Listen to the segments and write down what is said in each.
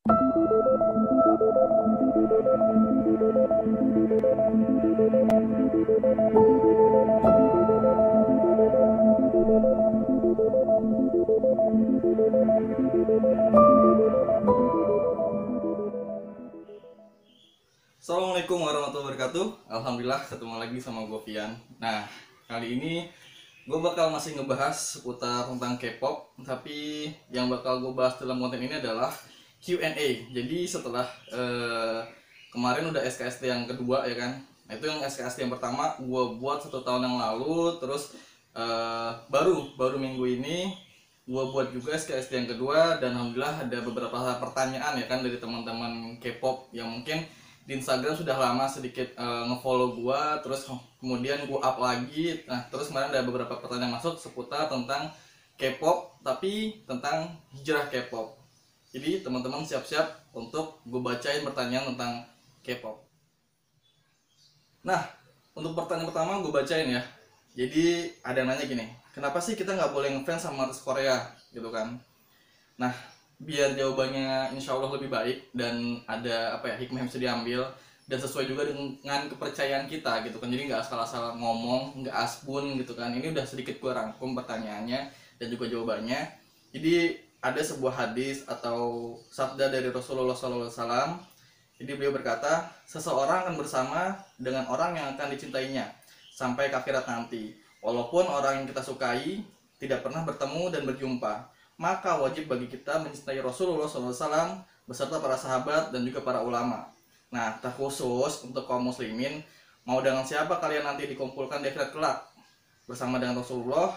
Assalamualaikum warahmatullahi wabarakatuh. Alhamdulillah ketemu lagi sama gue Vian. Nah, kali ini gue bakal masih ngebahas seputar tentang K-pop, tapi yang bakal gue bahas dalam konten ini adalah Q&A. Jadi setelah kemarin udah SKSD yang kedua ya kan. Nah, itu yang SKSD yang pertama gue buat 1 tahun yang lalu, terus baru minggu ini gue buat juga SKSD yang kedua, dan alhamdulillah ada beberapa pertanyaan ya kan dari teman-teman K-pop yang mungkin di Instagram sudah lama sedikit ngefollow gua, terus kemudian gua up lagi. Nah, terus kemarin ada beberapa pertanyaan masuk seputar tentang K-pop, tapi tentang hijrah K-pop. Jadi teman-teman siap-siap untuk gua bacain pertanyaan tentang K-pop. Nah, untuk pertanyaan pertama gua bacain ya. Jadi ada yang nanya gini, kenapa sih kita nggak boleh ngefans sama artis Korea gitu kan? Nah, biar jawabannya insya Allah lebih baik dan ada hikmah yang bisa diambil dan sesuai juga dengan kepercayaan kita gitu kan, jadi nggak asal-asal ngomong, nggak asbun gitu kan. Ini udah sedikit gue rangkum pertanyaannya dan juga jawabannya. Jadi ada sebuah hadis atau sabda dari Rasulullah SAW. Jadi beliau berkata, seseorang akan bersama dengan orang yang akan dicintainya sampai ke akhirat nanti, walaupun orang yang kita sukai tidak pernah bertemu dan berjumpa. Maka wajib bagi kita mencintai Rasulullah SAW beserta para sahabat dan juga para ulama. Nah, terkhusus untuk kaum muslimin, mau dengan siapa kalian nanti dikumpulkan di akhirat kelak? Bersama dengan Rasulullah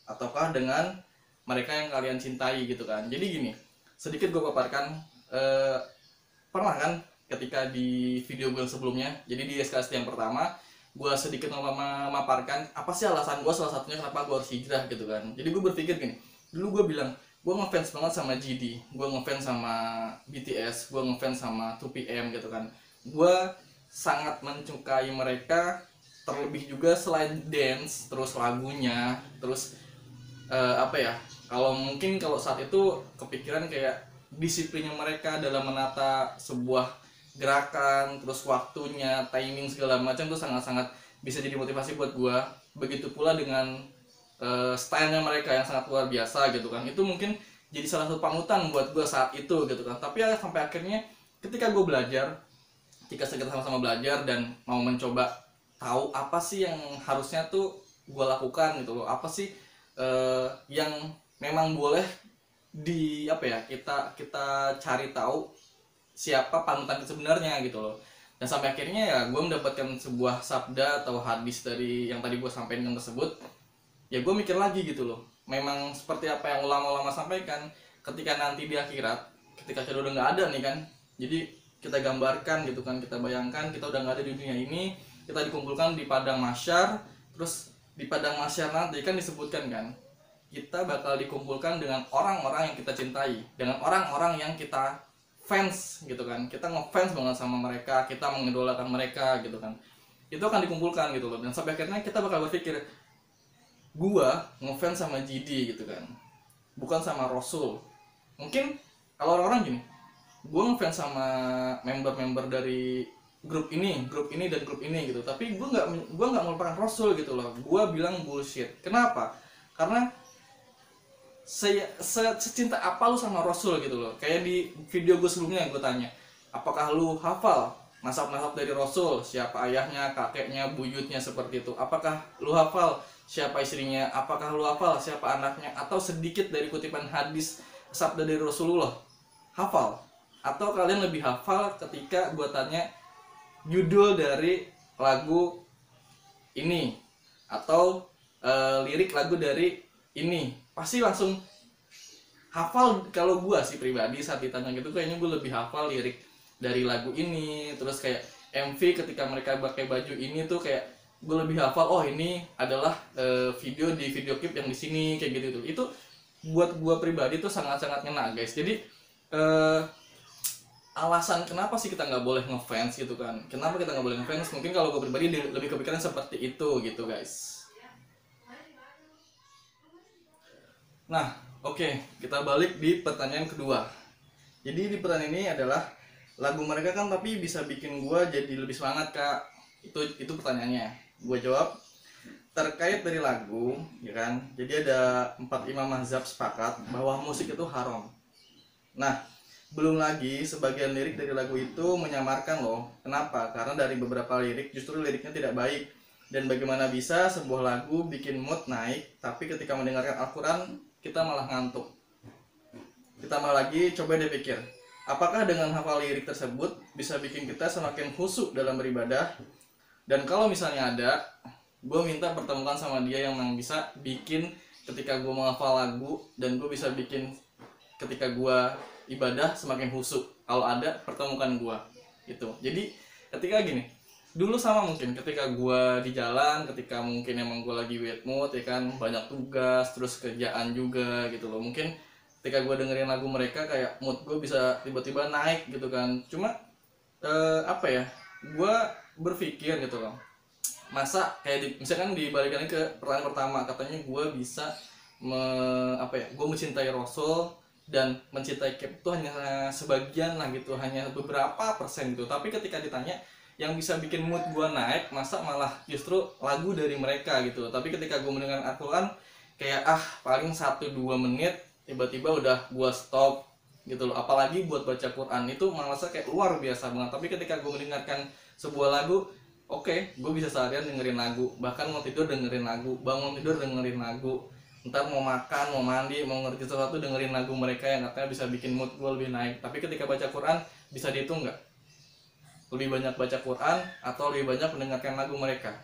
ataukah dengan mereka yang kalian cintai gitu kan. Jadi gini, sedikit gue paparkan, pernah kan ketika di video gue sebelumnya, jadi di SKSD yang pertama, gue sedikit memaparkan apa sih alasan gue, salah satunya kenapa gue harus hijrah gitu kan. Jadi gue berpikir gini, dulu gue bilang gue ngefans banget sama GD, gue ngefans sama BTS, gue ngefans sama 2PM gitu kan. Gue sangat menyukai mereka, terlebih juga selain dance, terus lagunya, terus kalau saat itu kepikiran kayak disiplinnya mereka dalam menata sebuah gerakan, terus waktunya, timing segala macam tuh sangat-sangat bisa jadi motivasi buat gue. Begitu pula dengan stylenya mereka yang sangat luar biasa gitu kan. Itu mungkin jadi salah satu panutan buat gue saat itu gitu kan. Tapi ya sampai akhirnya ketika gue belajar, ketika kita sama-sama belajar dan mau mencoba tahu apa sih yang harusnya tuh gue lakukan gitu loh, apa sih yang memang boleh kita cari tahu siapa panutan sebenarnya gitu loh. Dan sampai akhirnya ya gue mendapatkan sebuah sabda atau hadis dari yang tadi gue sampaikan tersebut. Ya gue mikir lagi gitu loh, memang seperti apa yang ulama-ulama sampaikan, ketika nanti di akhirat, ketika kita udah nggak ada nih kan, jadi kita gambarkan gitu kan, kita bayangkan kita udah nggak ada di dunia ini, kita dikumpulkan di padang mahsyar. Terus di padang mahsyar nanti kan disebutkan kan, kita bakal dikumpulkan dengan orang-orang yang kita cintai, dengan orang-orang yang kita fans gitu kan, kita ngefans banget sama mereka, kita mengidolakan mereka gitu kan. Itu akan dikumpulkan gitu loh, dan sampai akhirnya kita bakal berpikir, gua ngefans sama GD gitu kan, bukan sama Rasul. Mungkin kalau orang-orang gini, gua ngefans sama member-member dari grup ini dan grup ini gitu, tapi gua nggak melupakan Rasul gitu loh. Gua bilang bullshit. Kenapa? Karena secinta apa lu sama Rasul gitu loh. Kayak di video gue sebelumnya yang gue tanya, apakah lu hafal nasab-nasab dari Rasul, siapa ayahnya, kakeknya, buyutnya, seperti itu? Apakah lu hafal siapa istrinya, apakah lu hafal siapa anaknya, atau sedikit dari kutipan hadis sabda dari Rasulullah? Hafal? Atau kalian lebih hafal ketika gue tanya judul dari lagu ini atau lirik lagu dari ini? Pasti langsung hafal. Kalau gue sih pribadi saat ditanya gitu, kayaknya gue lebih hafal lirik dari lagu ini. Terus kayak MV ketika mereka pakai baju ini tuh kayak gue lebih hafal, oh ini adalah video di video klip yang di sini kayak gitu tuh. Itu buat gue pribadi tuh sangat-sangat ngena guys. Jadi alasan kenapa sih kita nggak boleh ngefans gitu kan, kenapa kita nggak boleh ngefans, mungkin kalau gue pribadi lebih kepikiran seperti itu gitu guys. Nah oke, kita balik di pertanyaan kedua. Jadi di pertanyaan ini adalah lagu mereka kan tapi bisa bikin gue jadi lebih semangat kak. Itu pertanyaannya. Gue jawab terkait dari lagu, ya kan. Jadi ada 4 imam mazhab sepakat bahwa musik itu haram. Nah, belum lagi sebagian lirik dari lagu itu menyamarkan loh. Kenapa? Karena dari beberapa lirik justru liriknya tidak baik. Dan bagaimana bisa sebuah lagu bikin mood naik, tapi ketika mendengarkan Al-Quran kita malah ngantuk. Ditambah lagi, coba deh pikir, apakah dengan hafal lirik tersebut bisa bikin kita semakin khusyuk dalam beribadah? Dan kalau misalnya ada, gue minta pertemukan sama dia yang bisa bikin ketika gue menghafal lagu, dan gue bisa bikin ketika gue ibadah semakin khusyuk. Kalau ada, pertemukan gue gitu. Jadi ketika gini, dulu sama mungkin ketika gue di jalan, ketika mungkin emang gue lagi bad mood ya kan, banyak tugas, terus kerjaan juga gitu loh, mungkin ketika gue dengerin lagu mereka kayak mood gue bisa tiba-tiba naik gitu kan. Cuma apa ya, gue berpikir gitu loh, masa kayak misalkan dibalikannya ke pertanyaan pertama, katanya gue bisa gue mencintai Rasul dan mencintai K-pop itu hanya sebagian lah gitu, hanya beberapa persen gitu. Tapi ketika ditanya yang bisa bikin mood gue naik, masa malah justru lagu dari mereka gitu. Tapi ketika gue mendengar Al-Quran kayak paling 1-2 menit tiba-tiba udah gue stop gitu loh. Apalagi buat baca Quran itu malah kayak luar biasa banget. Tapi ketika gue mendengarkan sebuah lagu, oke, gue bisa seharian dengerin lagu, bahkan mau tidur dengerin lagu, bangun tidur dengerin lagu, ntar mau makan, mau mandi, mau ngerti sesuatu dengerin lagu mereka yang katanya bisa bikin mood gue lebih naik. Tapi ketika baca Quran bisa dihitung nggak? Lebih banyak baca Quran atau lebih banyak mendengarkan lagu mereka?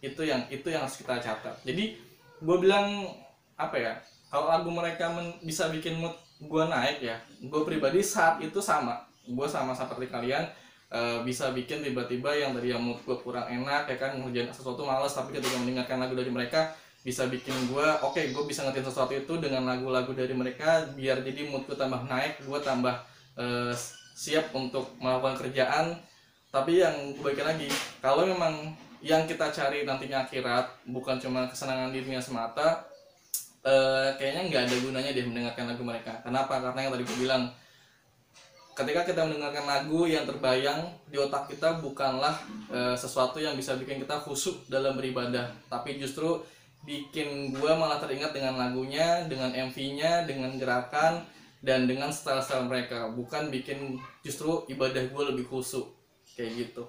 Itu yang harus kita catat. Jadi gue bilang apa ya? Kalau lagu mereka bisa bikin mood gue naik ya, gue pribadi saat itu sama. Gue sama seperti kalian. Bisa bikin tiba-tiba yang dari yang mood gue kurang enak ya kan, ngerjain sesuatu malas, tapi ketika mendengarkan lagu dari mereka bisa bikin gue gue bisa ngertiin sesuatu itu dengan lagu-lagu dari mereka, biar jadi mood gue tambah naik, gue tambah siap untuk melakukan kerjaan. Tapi yang baiknya lagi, kalau memang yang kita cari nantinya akhirat, bukan cuma kesenangan dirinya semata, kayaknya nggak ada gunanya deh mendengarkan lagu mereka. Kenapa? Karena yang tadi gue bilang, ketika kita mendengarkan lagu yang terbayang di otak kita bukanlah sesuatu yang bisa bikin kita khusyuk dalam beribadah, tapi justru bikin gue malah teringat dengan lagunya, dengan MV-nya, dengan gerakan, dan dengan style-style mereka. Bukan bikin justru ibadah gue lebih khusyuk, kayak gitu.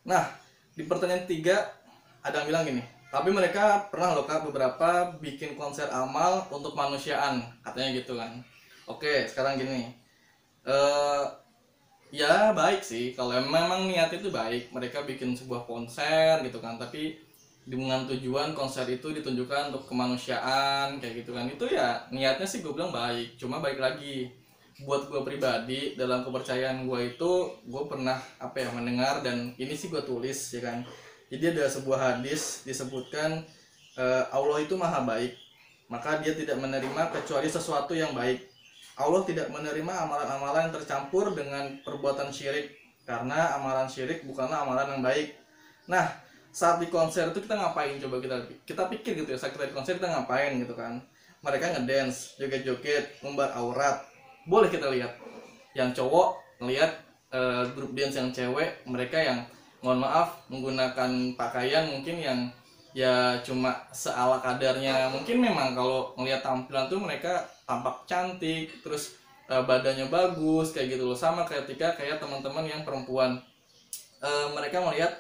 Nah, di pertanyaan 3 ada yang bilang gini, tapi mereka pernah loh kak beberapa bikin konser amal untuk kemanusiaan, katanya gitu kan. Oke, sekarang gini, ya baik sih kalau memang niat itu baik, mereka bikin sebuah konser gitu kan, tapi dengan tujuan konser itu ditunjukkan untuk kemanusiaan kayak gitu kan, itu ya niatnya sih gue bilang baik. Cuma baik lagi, buat gue pribadi dalam kepercayaan gue itu, gue pernah mendengar, dan ini sih gue tulis ya kan. Jadi ada sebuah hadis disebutkan Allah itu maha baik, maka dia tidak menerima kecuali sesuatu yang baik. Allah tidak menerima amalan-amalan yang tercampur dengan perbuatan syirik, karena amalan syirik bukanlah amalan yang baik. Nah, saat di konser itu kita ngapain? Coba kita pikir gitu ya, saat kita di konser kita ngapain gitu kan. Mereka ngedance, joget-joget, ngumbar aurat. Boleh kita lihat. Yang cowok ngelihat grup dance yang cewek, mereka yang mohon maaf menggunakan pakaian mungkin yang ya cuma seala kadarnya. Mungkin memang kalau ngelihat tampilan tuh mereka tampak cantik, terus badannya bagus kayak gitu loh. Sama ketika kayak teman-teman yang perempuan, mereka melihat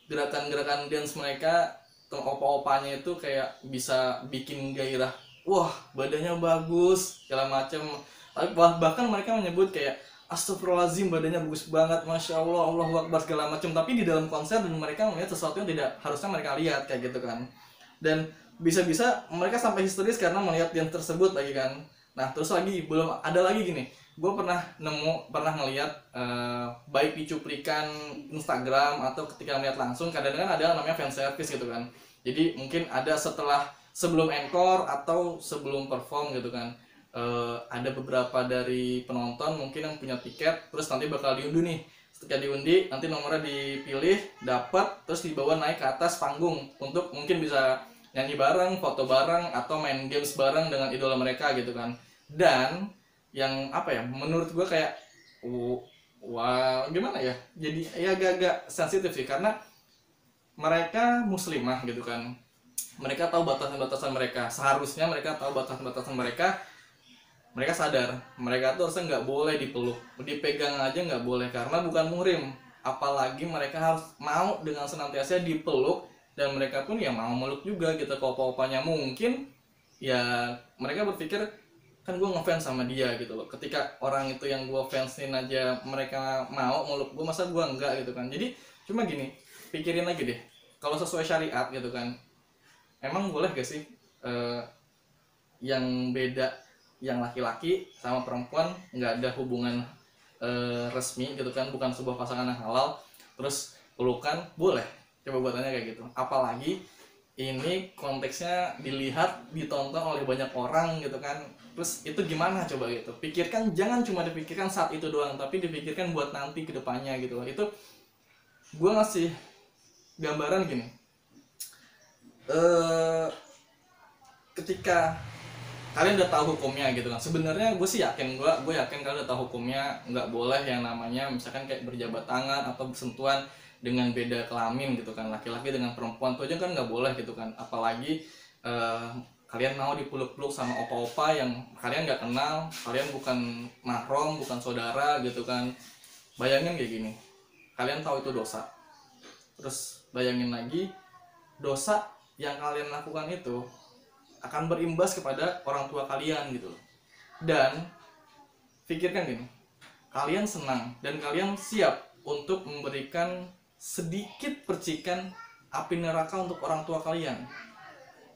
gerakan-gerakan dance mereka, opa-opanya itu kayak bisa bikin gairah. Wah, badannya bagus segala macam. Bahkan mereka menyebut kayak astagfirullahaladzim, badannya bagus banget, masya Allah, Allahu Akbar segala macam. Tapi di dalam konser dan mereka melihat sesuatu yang tidak harusnya mereka lihat kayak gitu kan. Dan bisa-bisa mereka sampai histeris karena melihat yang tersebut lagi kan. Nah terus lagi belum ada lagi gini, gue pernah ngelihat baik di cuplikan Instagram atau ketika melihat langsung, kadang-kadang ada namanya fan service gitu kan. Jadi mungkin ada sebelum encore atau sebelum perform gitu kan. Ada beberapa dari penonton mungkin yang punya tiket, terus nanti bakal diundi nih. Ketika diundi, nanti nomornya dipilih, dapat, terus dibawa naik ke atas panggung untuk mungkin bisa nyanyi bareng, foto bareng, atau main games bareng dengan idola mereka gitu kan. Dan yang apa ya, menurut gue kayak wah gimana ya, jadi ya agak-agak sensitif sih, karena mereka muslimah gitu kan, mereka tahu batasan-batasan mereka, seharusnya mereka tahu batasan-batasan mereka. Mereka sadar mereka tuh harusnya nggak boleh dipeluk, dipegang aja nggak boleh karena bukan muhrim, apalagi mereka harus mau dengan senantiasa dipeluk, dan mereka pun ya mau meluk juga gitu. Kalau opa-opanya mungkin ya mereka berpikir kan gue ngefans sama dia gitu loh, ketika orang itu yang gue fansin aja mereka mau meluk gue, masa gue enggak gitu kan. Jadi cuma gini, pikirin lagi deh, kalau sesuai syariat gitu kan, emang boleh gak sih yang beda, yang laki-laki sama perempuan nggak ada hubungan resmi gitu kan, bukan sebuah pasangan yang halal, terus pelukan boleh? Coba gue tanya kayak gitu. Apalagi ini konteksnya dilihat, ditonton oleh banyak orang gitu kan, terus itu gimana coba gitu. Pikirkan, jangan cuma dipikirkan saat itu doang, tapi dipikirkan buat nanti kedepannya gitu loh. Itu gue ngasih gambaran gini, ketika kalian udah tahu hukumnya gitu kan, sebenarnya gue sih yakin, gue yakin kalian udah tahu hukumnya, nggak boleh yang namanya misalkan kayak berjabat tangan atau bersentuhan dengan beda kelamin gitu kan, laki-laki dengan perempuan tuh aja kan nggak boleh gitu kan. Apalagi kalian mau dipeluk-peluk sama opa-opa yang kalian nggak kenal, kalian bukan mahram, bukan saudara gitu kan. Bayangin kayak gini, kalian tahu itu dosa, terus bayangin lagi dosa yang kalian lakukan itu akan berimbas kepada orang tua kalian gitu. Dan pikirkan gini, kalian senang dan kalian siap untuk memberikan sedikit percikan api neraka untuk orang tua kalian.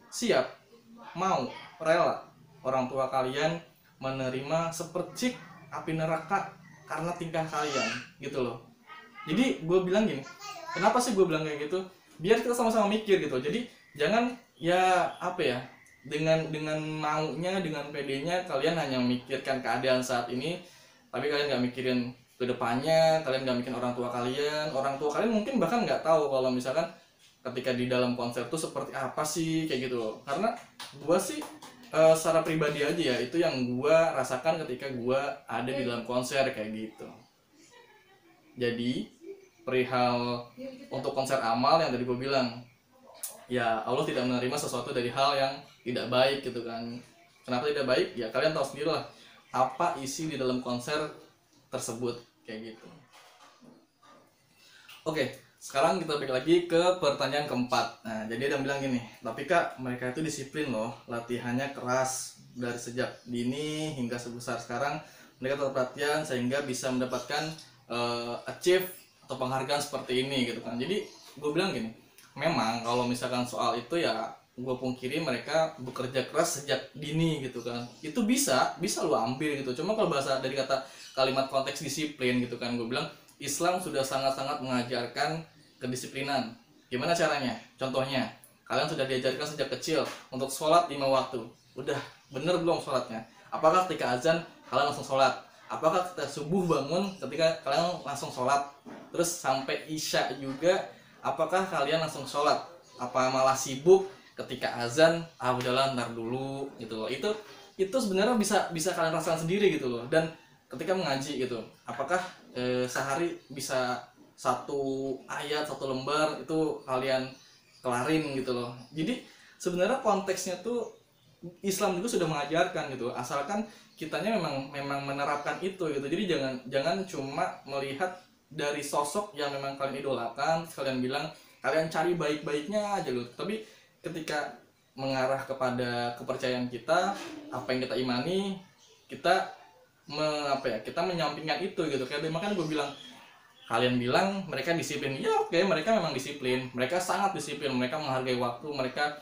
Siap, mau, rela orang tua kalian menerima sepercik api neraka karena tingkah kalian gitu loh. Jadi gue bilang gini, kenapa sih gue bilang kayak gitu, biar kita sama-sama mikir gitu. Jadi jangan ya apa ya, dengan maunya, dengan pedenya kalian hanya memikirkan keadaan saat ini, tapi kalian nggak mikirin kedepannya, kalian nggak mikirin orang tua kalian. Orang tua kalian mungkin bahkan nggak tahu kalau misalkan ketika di dalam konser tuh seperti apa sih kayak gitu loh. Karena gue sih secara pribadi aja ya, itu yang gue rasakan ketika gue ada di dalam konser kayak gitu. Jadi perihal untuk konser amal yang tadi gue bilang, ya Allah tidak menerima sesuatu dari hal yang tidak baik gitu kan. Kenapa tidak baik? Ya kalian tahu sendiri lah apa isi di dalam konser tersebut kayak gitu. Oke, sekarang kita balik lagi ke pertanyaan keempat. Nah, jadi ada yang bilang gini, tapi kak mereka itu disiplin loh, latihannya keras dari sejak dini hingga sebesar sekarang, mereka tetap latihan sehingga bisa mendapatkan achieve atau penghargaan seperti ini gitu kan. Jadi gue bilang gini, memang kalau misalkan soal itu ya gue pungkiri mereka bekerja keras sejak dini gitu kan, itu bisa lo ambil gitu. Cuma kalau bahasa dari kata kalimat konteks disiplin gitu kan, gue bilang Islam sudah sangat-sangat mengajarkan kedisiplinan. Gimana caranya? Contohnya, kalian sudah diajarkan sejak kecil untuk sholat 5 waktu. Udah bener belum sholatnya? Apakah ketika azan kalian langsung sholat? Apakah ketika subuh bangun ketika kalian langsung sholat? Terus sampai isya juga, apakah kalian langsung sholat? Apa malah sibuk ketika azan, udahlah ntar dulu gitu loh. Itu sebenarnya bisa kalian rasakan sendiri gitu loh. Dan ketika mengaji gitu, apakah sehari bisa satu ayat, satu lembar itu kalian kelarin gitu loh. Jadi sebenarnya konteksnya tuh Islam juga sudah mengajarkan gitu, asalkan kitanya memang menerapkan itu gitu. Jadi jangan cuma melihat dari sosok yang memang kalian idolakan, kalian bilang kalian cari baik-baiknya aja loh. Tapi ketika mengarah kepada kepercayaan kita, apa yang kita imani, kita kita menyampingkan itu gitu. Kayak makanya gue bilang, kalian bilang mereka disiplin, ya oke, mereka memang disiplin, mereka sangat disiplin, mereka menghargai waktu, mereka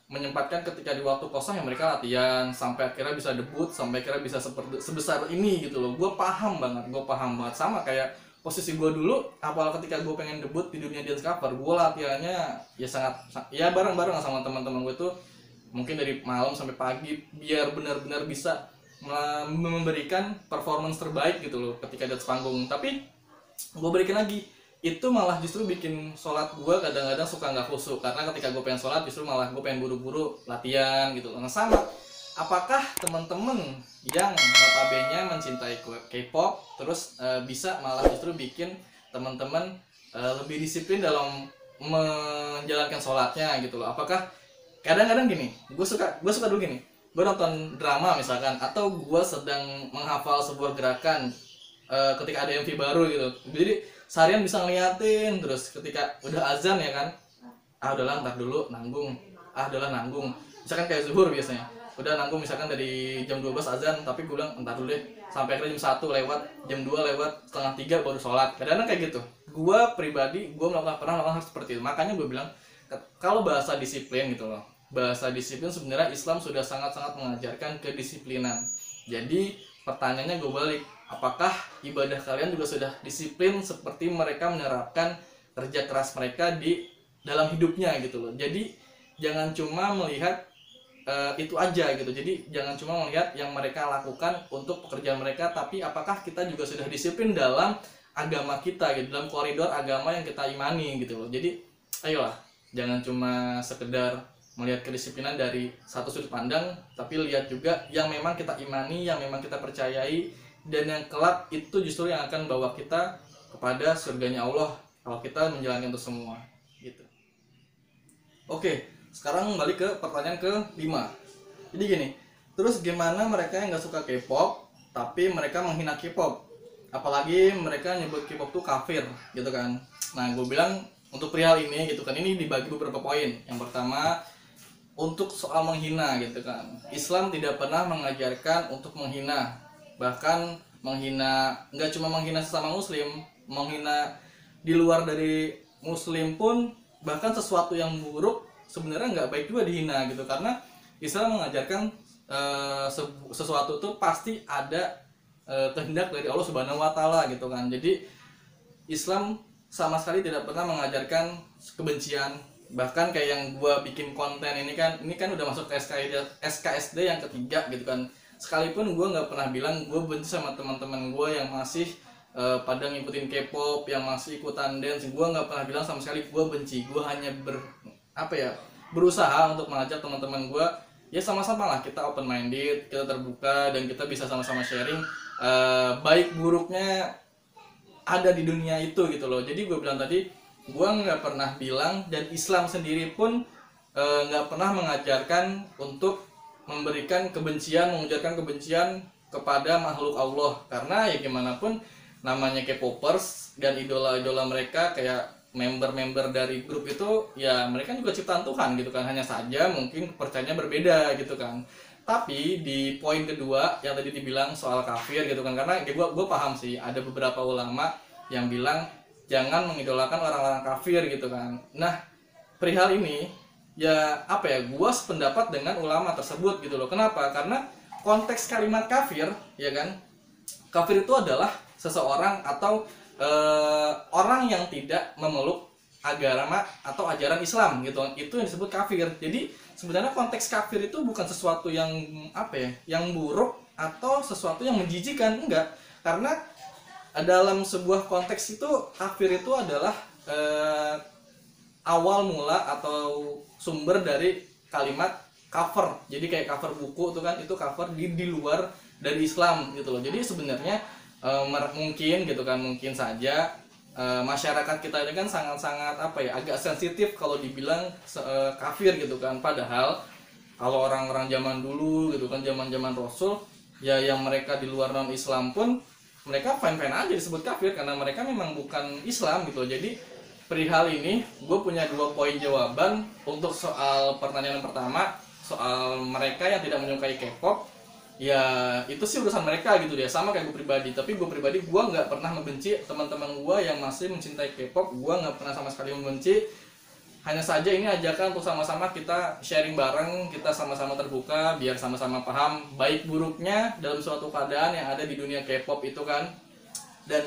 menyempatkan ketika di waktu kosong yang mereka latihan sampai akhirnya bisa debut, sampai akhirnya bisa sebesar ini gitu loh. Gue paham banget sama kayak posisi gue dulu, apalagi ketika gue pengen debut di dunia dance cover, gue latihannya ya ya bareng-bareng sama teman-teman gue tuh, mungkin dari malam sampai pagi biar benar-benar bisa memberikan performance terbaik gitu loh ketika di atas panggung. Tapi gue berikan lagi, itu malah justru bikin sholat gue kadang-kadang suka nggak khusyuk, karena ketika gue pengen sholat justru malah gue pengen buru-buru latihan gitu. Nah sama, apakah teman-teman yang notabene mencintai K-pop terus bisa malah justru bikin teman-teman lebih disiplin dalam menjalankan sholatnya gitu loh? Apakah kadang-kadang gini, gue suka dulu gini, gue nonton drama misalkan, atau gue sedang menghafal sebuah gerakan ketika ada MV baru gitu, jadi seharian bisa ngeliatin terus, ketika udah azan ya kan, udahlah ntar dulu nanggung, udahlah nanggung, misalkan kayak zuhur biasanya udah nanggung misalkan dari jam 12 azan, tapi gue bilang entar dulu deh sampai akhirnya jam 1 lewat, jam 2 lewat, setengah 3 baru sholat. Kadang-kadang kayak gitu. Gue pribadi, gue pernah melakukan hal seperti itu. Makanya gue bilang, kalau bahasa disiplin gitu loh, bahasa disiplin sebenarnya Islam sudah sangat-sangat mengajarkan kedisiplinan. Jadi pertanyaannya gue balik, apakah ibadah kalian juga sudah disiplin seperti mereka menerapkan kerja keras mereka di dalam hidupnya gitu loh. Jadi jangan cuma melihat itu aja gitu. Jadi jangan cuma melihat yang mereka lakukan untuk pekerjaan mereka, tapi apakah kita juga sudah disiplin dalam agama kita gitu, dalam koridor agama yang kita imani gitu loh. Jadi ayolah, jangan cuma sekedar melihat kedisiplinan dari satu sudut pandang, tapi lihat juga yang memang kita imani, yang memang kita percayai, dan yang kelak itu justru yang akan bawa kita kepada surganya Allah kalau kita menjalankan itu semua gitu. Oke, sekarang balik ke pertanyaan ke-5. Jadi gini, terus gimana mereka yang nggak suka K-pop tapi mereka menghina K-pop, apalagi mereka nyebut K-pop tuh kafir gitu kan. Nah gue bilang untuk perihal ini gitu kan, ini dibagi beberapa poin. Yang pertama, untuk soal menghina gitu kan, Islam tidak pernah mengajarkan untuk menghina. Bahkan menghina, nggak cuma menghina sesama muslim, menghina di luar dari muslim pun, bahkan sesuatu yang buruk sebenarnya nggak baik juga dihina gitu. Karena Islam mengajarkan sesuatu itu pasti ada kehendak dari Allah Subhanahu wa taala gitu kan. Jadi Islam sama sekali tidak pernah mengajarkan kebencian. Bahkan kayak yang gua bikin konten ini kan udah masuk ke SKSD yang ketiga gitu kan. Sekalipun gua nggak pernah bilang gua benci sama teman-teman gua yang masih pada ngikutin K-pop, yang masih ikutan dance. Gua nggak pernah bilang sama sekali gua benci. Gua hanya berusaha untuk mengajak teman-teman gue, ya sama-sama lah kita open minded, kita terbuka, dan kita bisa sama-sama sharing baik buruknya ada di dunia itu gitu loh. Jadi gue bilang tadi, gue nggak pernah bilang, dan Islam sendiri pun nggak pernah mengajarkan untuk memberikan kebencian, mengujarkan kebencian kepada makhluk Allah. Karena ya gimana pun namanya K-popers dan idola-idola mereka, kayak member-member dari grup itu ya mereka juga ciptaan Tuhan gitu kan, hanya saja mungkin kepercayaannya berbeda gitu kan. Tapi di poin kedua yang tadi dibilang soal kafir gitu kan, karena ya gue paham sih ada beberapa ulama yang bilang jangan mengidolakan orang-orang kafir gitu kan. Nah perihal ini ya gue sependapat dengan ulama tersebut gitu loh. Kenapa? Karena konteks kalimat kafir ya kan, kafir itu adalah seseorang atau orang yang tidak memeluk agama atau ajaran Islam gitu, itu yang disebut kafir. Jadi sebenarnya konteks kafir itu bukan sesuatu yang yang buruk atau sesuatu yang menjijikan, enggak. Karena dalam sebuah konteks itu kafir itu adalah awal mula atau sumber dari kalimat cover. Jadi kayak cover buku itu kan, itu cover di luar dari Islam gitu loh. Jadi sebenarnya mungkin gitu kan, mungkin saja masyarakat kita ini kan sangat-sangat agak sensitif kalau dibilang kafir gitu kan. Padahal kalau orang-orang zaman dulu gitu kan, zaman-zaman Rasul ya, yang mereka di luar non Islam pun mereka fine-fine aja disebut kafir karena mereka memang bukan Islam gitu. Jadi perihal ini gue punya 2 poin jawaban untuk soal pertanyaan yang pertama, soal mereka yang tidak menyukai K-pop. Ya itu sih urusan mereka gitu deh, sama kayak gue pribadi. Tapi gue pribadi, gue nggak pernah membenci teman-teman gue yang masih mencintai K-pop. Gue nggak pernah sama sekali membenci. Hanya saja ini ajakan untuk sama-sama kita sharing bareng, kita sama-sama terbuka biar sama-sama paham baik buruknya dalam suatu keadaan yang ada di dunia K-pop itu kan. Dan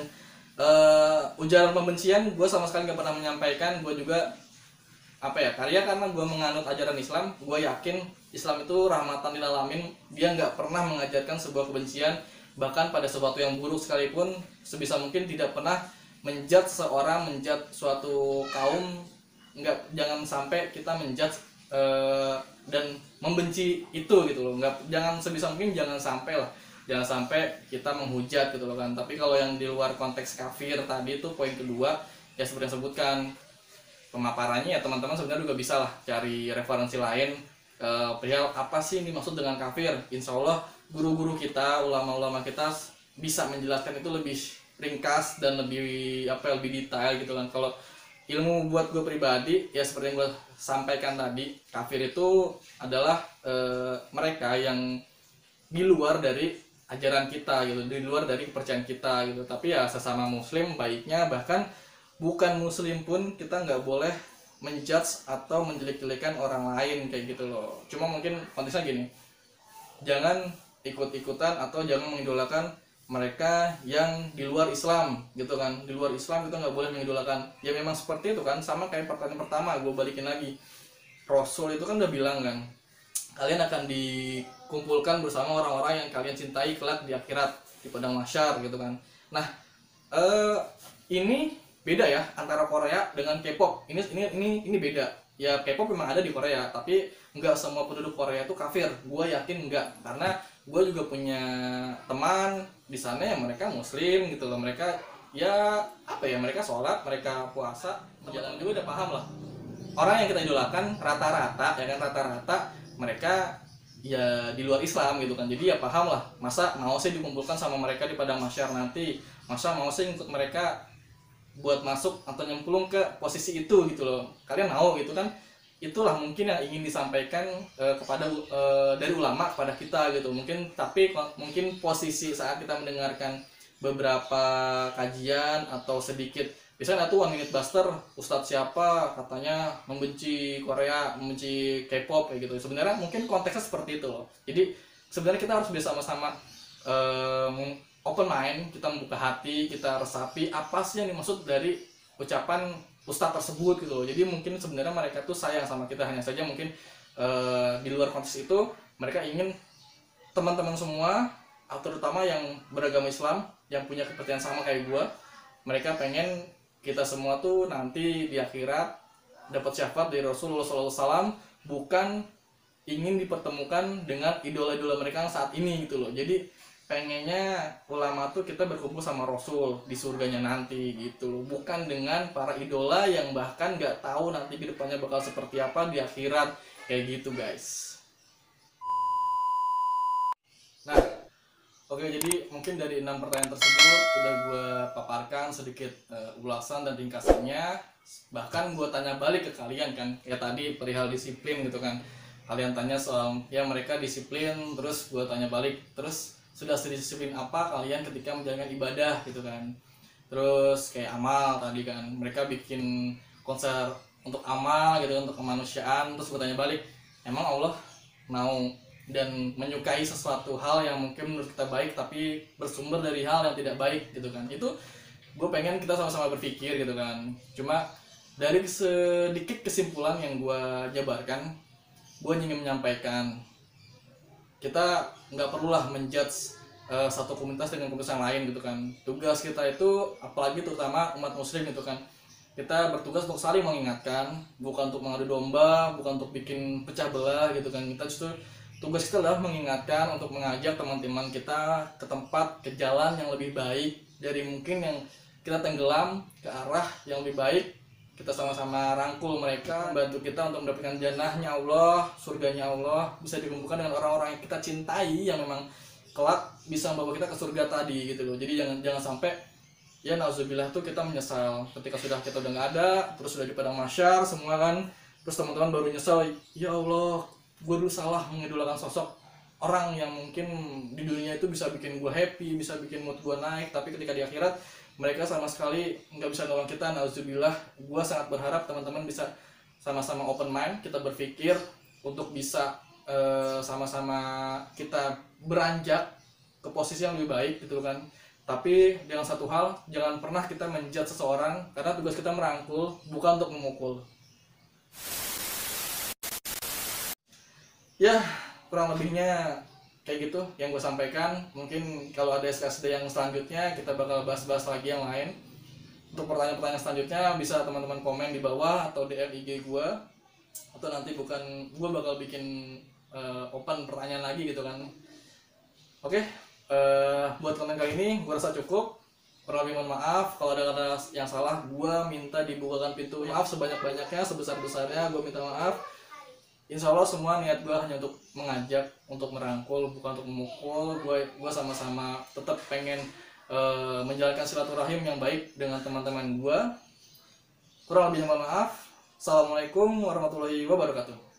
ujaran pembencian gue sama sekali nggak pernah menyampaikan. Gue juga karya karena gue menganut ajaran Islam. Gue yakin Islam itu rahmatan lil alamin. Dia nggak pernah mengajarkan sebuah kebencian, bahkan pada sesuatu yang buruk sekalipun sebisa mungkin tidak pernah menjudge seseorang, menjudge suatu kaum, jangan sampai kita menjudge dan membenci itu gitu loh. Jangan sebisa mungkin jangan sampai lah, jangan sampai kita menghujat gitu loh kan. Tapi kalau yang di luar konteks kafir tadi itu poin kedua, ya seperti yang sebutkan pemaparannya, ya teman-teman sebenarnya juga bisa lah cari referensi lain perihal apa sih ini maksud dengan kafir. Insya Allah guru-guru kita, ulama-ulama kita bisa menjelaskan itu lebih ringkas dan lebih lebih detail gitu kan. Kalau ilmu buat gue pribadi, ya seperti yang gue sampaikan tadi, kafir itu adalah mereka yang di luar dari ajaran kita gitu, di luar dari kepercayaan kita gitu. Tapi ya sesama muslim baiknya, bahkan bukan muslim pun kita nggak boleh menjudge atau menjelek-jelekan orang lain kayak gitu loh. Cuma mungkin konteksnya gini, jangan ikut-ikutan atau jangan mengidolakan mereka yang di luar Islam gitu kan. Di luar Islam kita nggak boleh mengidolakan. Ya memang seperti itu kan, sama kayak pertanyaan pertama, gue balikin lagi. Rasul itu kan udah bilang kan, kalian akan dikumpulkan bersama orang-orang yang kalian cintai kelak di akhirat, di padang mahsyar gitu kan. Nah, ini beda ya antara Korea dengan K-pop. Ini beda. Ya K-pop memang ada di Korea, tapi nggak semua penduduk Korea itu kafir. Gue yakin nggak, karena gue juga punya teman di sana yang mereka muslim gitu loh. Mereka ya mereka sholat, mereka puasa, teman-teman juga udah paham lah. Orang yang kita idolakan rata-rata mereka ya di luar Islam gitu kan. Jadi ya paham lah, masa mau sih dikumpulkan sama mereka di padang mahsyar nanti, masa mau sih ikut mereka buat masuk atau nyemplung ke posisi itu gitu loh. Kalian mau gitu kan. Itulah mungkin yang ingin disampaikan kepada dari ulama kepada kita gitu. Tapi mungkin posisi saat kita mendengarkan beberapa kajian atau sedikit, biasanya itu One Minute Buster, ustadz siapa katanya membenci Korea, membenci K-pop kayak gitu. Sebenarnya mungkin konteksnya seperti itu loh. Jadi sebenarnya kita harus bersama-sama open mind, kita membuka hati, kita resapi apa sih yang dimaksud dari ucapan ustadz tersebut gitu loh. Jadi mungkin sebenarnya mereka tuh sayang sama kita, hanya saja mungkin di luar konteks itu mereka ingin teman-teman semua, terutama yang beragama Islam, yang punya kepercayaan sama kayak gue, mereka pengen kita semua tuh nanti di akhirat dapat syafaat dari Rasulullah SAW, bukan ingin dipertemukan dengan idola-idola mereka yang saat ini gitu loh. Jadi pengennya ulama tuh kita berkumpul sama Rasul di surganya nanti gitu loh, bukan dengan para idola yang bahkan nggak tahu nanti kedepannya bakal seperti apa di akhirat kayak gitu guys. Nah, oke, jadi mungkin dari 6 pertanyaan tersebut udah gue paparkan sedikit ulasan dan ringkasannya. Bahkan gue tanya balik ke kalian kan, kayak tadi perihal disiplin gitu kan. Kalian tanya soal ya mereka disiplin, terus gue tanya balik, terus sudah sedisiplin apa kalian ketika menjalankan ibadah gitu kan. Terus kayak amal tadi kan, mereka bikin konser untuk amal gitu, untuk kemanusiaan. Terus gue tanya balik, emang Allah mau dan menyukai sesuatu hal yang mungkin menurut kita baik tapi bersumber dari hal yang tidak baik gitu kan. Itu gue pengen kita sama-sama berpikir gitu kan. Cuma dari sedikit kesimpulan yang gue jabarkan, gue ingin menyampaikan kita nggak perlulah menjudge satu komunitas dengan komunitas yang lain gitu kan. Tugas kita itu, apalagi terutama umat muslim gitu kan, kita bertugas untuk saling mengingatkan, bukan untuk mengadu domba, bukan untuk bikin pecah belah gitu kan. Kita justru tugas kita adalah mengingatkan, untuk mengajak teman-teman kita ke tempat, ke jalan yang lebih baik dari mungkin yang kita tenggelam, ke arah yang lebih baik. Kita sama-sama rangkul mereka, bantu kita untuk mendapatkan jannahnya Allah, surganya Allah, bisa dikumpulkan dengan orang-orang yang kita cintai, yang memang kelak bisa membawa kita ke surga tadi gitu loh. Jadi jangan sampai ya nauzubillah tuh kita menyesal ketika kita udah nggak ada, terus sudah di padang mahsyar semua kan, terus teman-teman baru nyesal, ya Allah gue dulu salah mengidolakan sosok orang yang mungkin di dunia itu bisa bikin gue happy, bisa bikin mood gue naik, tapi ketika di akhirat mereka sama sekali nggak bisa nolong kita, nauzubillah. Gue sangat berharap teman-teman bisa sama-sama open mind, kita berpikir untuk bisa sama-sama kita beranjak ke posisi yang lebih baik gitu kan. Tapi dengan satu hal, jangan pernah kita menjudge seseorang, karena tugas kita merangkul, bukan untuk memukul. Ya, kurang lebihnya kayak gitu yang gue sampaikan. Mungkin kalau ada SKSD yang selanjutnya kita bakal bahas-bahas lagi yang lain. Untuk pertanyaan-pertanyaan selanjutnya bisa teman-teman komen di bawah atau DM IG gue, atau nanti gue bakal bikin open pertanyaan lagi gitu kan. Oke, buat konten kali ini gue rasa cukup. Kurang lebih mohon maaf kalau ada kata yang salah. Gue minta dibukakan pintu maaf sebanyak-banyaknya, sebesar-besarnya gue minta maaf. Insya Allah semua niat gue hanya untuk mengajak, untuk merangkul, bukan untuk memukul. Gue sama-sama tetap pengen menjalankan silaturahim yang baik dengan teman-teman gue. Kurang lebihnya mohon maaf. Assalamualaikum warahmatullahi wabarakatuh.